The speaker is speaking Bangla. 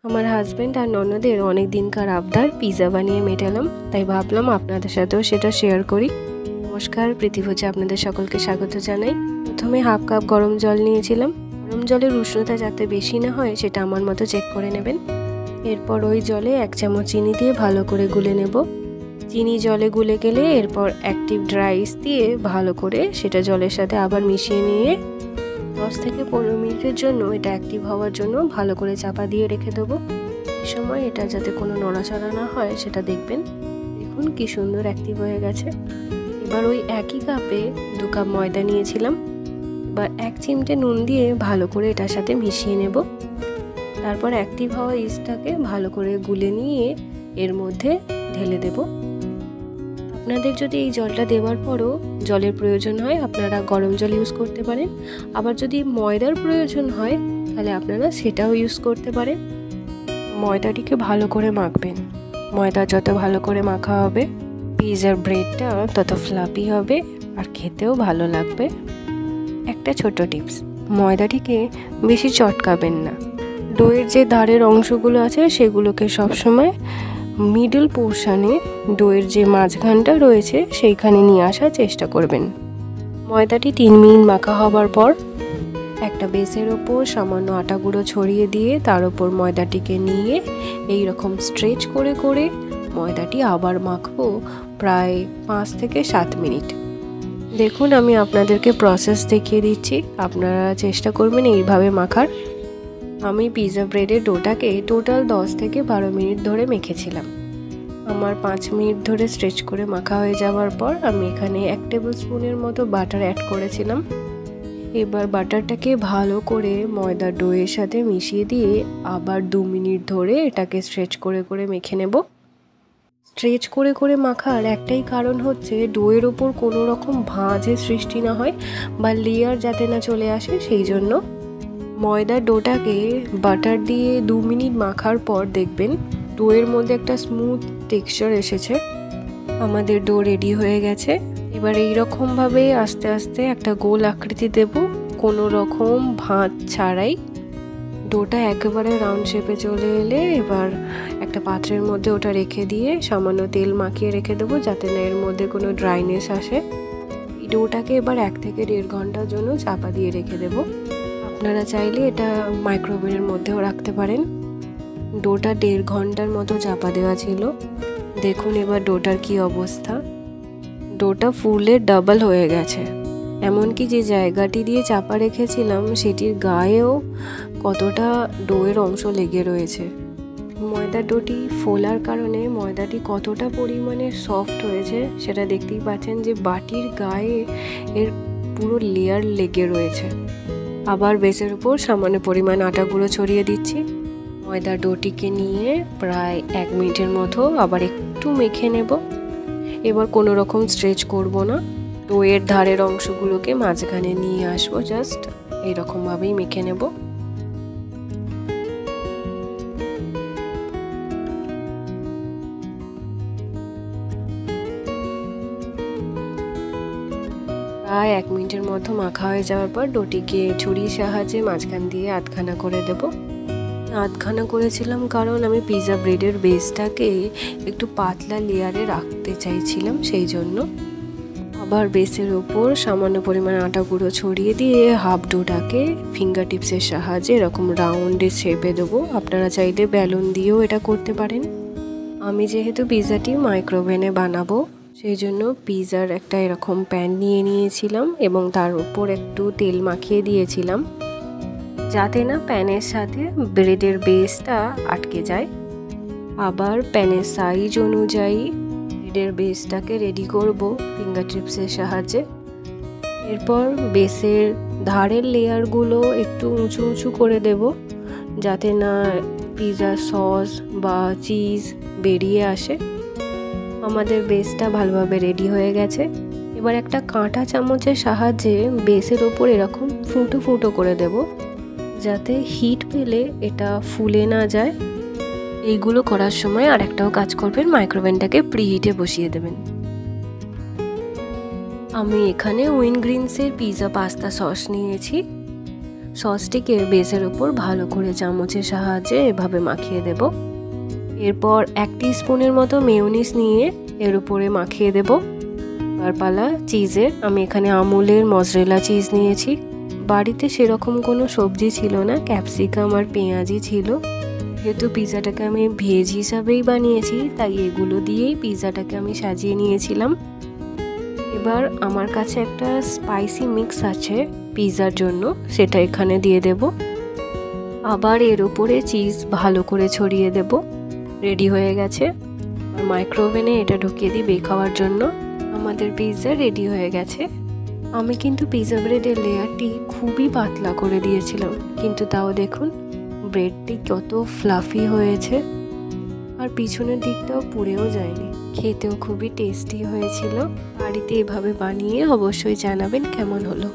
আমার হাজব্যান্ড আর ননদের অনেক দিনকার আবদার পিৎজা বানিয়ে মেটালাম, তাই ভাবলাম আপনাদের সাথেও সেটা শেয়ার করি। নমস্কার, প্রীতিভোজে আপনাদের সকলকে স্বাগত জানাই। প্রথমে হাফ কাপ গরম জল নিয়েছিলাম। গরম জলের উষ্ণতা যাতে বেশি না হয় সেটা আমার মতো চেক করে নেবেন। এরপর ওই জলে 1 চামচ চিনি দিয়ে ভালো করে গুলে নেব। চিনি জলে গুলে গেলে এরপর অ্যাক্টিভ ড্রাই আইস দিয়ে ভালো করে সেটা জলের সাথে আবার মিশিয়ে নিয়ে 10 থেকে 15 মিনিটের জন্য এটা অ্যাক্টিভ হওয়ার জন্য ভালো করে চাপা দিয়ে রেখে দেবো। এই সময় এটা যাতে কোনো নড়াচড়া না হয় সেটা দেখবেন। দেখুন কি সুন্দর অ্যাক্টিভ হয়ে গেছে। এবার ওই একই কাপে 2 কাপ ময়দা নিয়েছিলাম। এবার 1 চিমটে নুন দিয়ে ভালো করে এটার সাথে মিশিয়ে নেব। তারপর অ্যাক্টিভ হওয়া ইস্টটাকে ভালো করে গুলে নিয়ে এর মধ্যে ঢেলে দেব। আপনাদের যদি এই জলটা দেওয়ার পরও জলের প্রয়োজন হয় আপনারা গরম জল ইউজ করতে পারেন, আবার যদি ময়দার প্রয়োজন হয় তাহলে আপনারা সেটাও ইউজ করতে পারেন। ময়দাটিকে ভালো করে মাখবেন। ময়দা যত ভালো করে মাখা হবে পিৎজার ব্রেডটা তত ফ্লাফি হবে আর খেতেও ভালো লাগবে। একটা ছোট টিপস, ময়দাটিকে বেশি চটকাবেন না। ডোয়ের যে ধারের অংশগুলো আছে সেগুলোকে সবসময় মিডল পোর্শনে, ডোয়ের যে মাঝখানটা রয়েছে সেইখানে নিয়ে আসার চেষ্টা করবেন। ময়দাটি 3 মিনিট মাখা হবার পর একটা বেসের ওপর সামান্য আটা গুঁড়ো ছড়িয়ে দিয়ে তার ওপর ময়দাটিকে নিয়ে এই রকম স্ট্রেচ করে করে ময়দাটি আবার মাখবো প্রায় 5 থেকে 7 মিনিট। দেখুন আমি আপনাদেরকে প্রসেস দেখিয়ে দিচ্ছি, আপনারা চেষ্টা করবেন এইভাবে মাখার। আমি পিৎজা ব্রেডের ডোটাকে টোটাল 10 থেকে 12 মিনিট ধরে মেখেছিলাম। আমার 5 মিনিট ধরে স্ট্রেচ করে মাখা হয়ে যাওয়ার পর আমি এখানে 1 টেবিল স্পুনের মতো বাটার অ্যাড করেছিলাম। এবার বাটারটাকে ভালো করে ময়দার ডোয়ের সাথে মিশিয়ে দিয়ে আবার 2 মিনিট ধরে এটাকে স্ট্রেচ করে করে মেখে নেব। স্ট্রেচ করে করে মাখার একটাই কারণ হচ্ছে ডোয়ের ওপর কোনো রকম ভাঁজের সৃষ্টি না হয় বা লেয়ার যাতে না চলে আসে, সেই জন্য। ময়দার ডোটাকে বাটার দিয়ে 2 মিনিট মাখার পর দেখবেন ডোয়ের মধ্যে একটা স্মুথ টেক্সচার এসেছে। আমাদের ডো রেডি হয়ে গেছে। এবার এইরকমভাবে আস্তে আস্তে একটা গোল আকৃতি দেব, কোনো রকম ভাঁজ ছাড়াই। ডোটা একেবারে রাউন্ড শেপে চলে এলে এবার একটা পাত্রের মধ্যে ওটা রেখে দিয়ে সামান্য তেল মাখিয়ে রেখে দেবো যাতে না এর মধ্যে কোনো ড্রাইনেস আসে। এই ডোটাকে এবার 1 থেকে 1.5 ঘন্টার জন্য চাপা দিয়ে রেখে দেবো। আপনারা চাইলে এটা মাইক্রোওভেনের মধ্যেও রাখতে পারেন। ডোটা 1.5 ঘন্টার মতো চাপা দেওয়া ছিল। দেখুন এবার ডোটার কি অবস্থা। ডোটা ফুলে ডাবল হয়ে গেছে, এমনকি যে জায়গাটি দিয়ে চাপা রেখেছিলাম সেটির গায়েও কতটা ডোয়ের অংশ লেগে রয়েছে। ময়দার ডোটি ফোলার কারণে ময়দাটি কতটা পরিমাণে সফট হয়েছে সেটা দেখতেই পাচ্ছেন যে বাটির গায়ে এর পুরো লেয়ার লেগে রয়েছে। আবার বেসের উপর সামান্য পরিমাণ আটা গুঁড়ো ছড়িয়ে দিচ্ছি। ময়দার ডোটিকে নিয়ে প্রায় 1 মিনিটের মতো আবার একটু মেখে নেব। এবার কোনো রকম স্ট্রেচ করব না, ডোয়ের ধারের অংশগুলোকে মাঝখানে নিয়ে আসবো, জাস্ট এইরকমভাবেই মেখে নেব। প্রায় 1 মিনিটের মতো মাখা হয়ে যাওয়ার পর ডোটিকে ছুরির সাহায্যে মাঝখান দিয়ে আধখানা করে দেব। আধখানা করেছিলাম কারণ আমি পিৎজা ব্রেডের বেসটাকে একটু পাতলা লেয়ারে রাখতে চাইছিলাম, সেই জন্য। আবার বেসের ওপর সামান্য পরিমাণ আটা গুঁড়ো ছড়িয়ে দিয়ে হাফ ডোটাকে ফিঙ্গার টিপসের সাহায্যে এরকম রাউন্ডে শেপে দেবো। আপনারা চাইলে বেলুন দিয়েও এটা করতে পারেন। আমি যেহেতু পিৎজাটি মাইক্রোওভেনে বানাবো সেই জন্য পিৎজার একটা এরকম প্যান নিয়ে নিয়েছিলাম এবং তার উপর একটু তেল মাখিয়ে দিয়েছিলাম যাতে না প্যানের সাথে ব্রেডের বেসটা আটকে যায়। আবার প্যানের সাইজ অনুযায়ী ব্রেডের বেসটাকে রেডি করব ফিঙ্গার টিপসের সাহায্যে। এরপর বেসের ধারের লেয়ারগুলো একটু উঁচু উঁচু করে দেব যাতে না পিৎজা সস বা চিজ বেরিয়ে আসে। আমাদের বেসটা ভালোভাবে রেডি হয়ে গেছে। এবার একটা কাঁটা চামচের সাহায্যে বেসের ওপর এরকম ফুটো ফুটো করে দেব যাতে হিট পেলে এটা ফুলে না যায়। এইগুলো করার সময় আর একটাও কাজ করবেন, মাইক্রোওভেনটাকে প্রিহিটে বসিয়ে দেবেন। আমি এখানে উইনগ্রিনসের পিৎজা পাস্তা সস নিয়েছি। সসটিকে বেসের ওপর ভালো করে চামচের সাহায্যে এভাবে মাখিয়ে দেব। এরপর 1 টিস্পুনের মতো মেয়োনিজ নিয়ে এর উপরে মাখিয়ে দেব। আর পালা চিজের, আমি এখানে আমুলের মজরেলা চিজ নিয়েছি। বাড়িতে সেরকম কোনো সবজি ছিল না, ক্যাপসিকাম আর পেঁয়াজই ছিল। যেহেতু পিৎজাটাকে আমি ভেজ হিসাবেই বানিয়েছি, তাই এগুলো দিয়েই পিৎজাটাকে আমি সাজিয়ে নিয়েছিলাম। এবার আমার কাছে একটা স্পাইসি মিক্স আছে পিৎজার জন্য, সেটা এখানে দিয়ে দেব। আবার এর উপরে চিজ ভালো করে ছড়িয়ে দেব। রেডি হয়ে গেছে। আর মাইক্রোওভেনে এটা ঢুকিয়ে দিই বেক হওয়ার জন্য। আমাদের পিৎজা রেডি হয়ে গেছে। আমি কিন্তু পিৎজা ব্রেডের লেয়ারটি খুবই পাতলা করে দিয়েছিলাম, কিন্তু তাও দেখুন ব্রেডটি কত ফ্লাফি হয়েছে, আর পিছনের দিকটাও পুড়েও যায়নি। খেতেও খুবই টেস্টি হয়েছিল। বাড়িতে এভাবে বানিয়ে অবশ্যই জানাবেন কেমন হলো।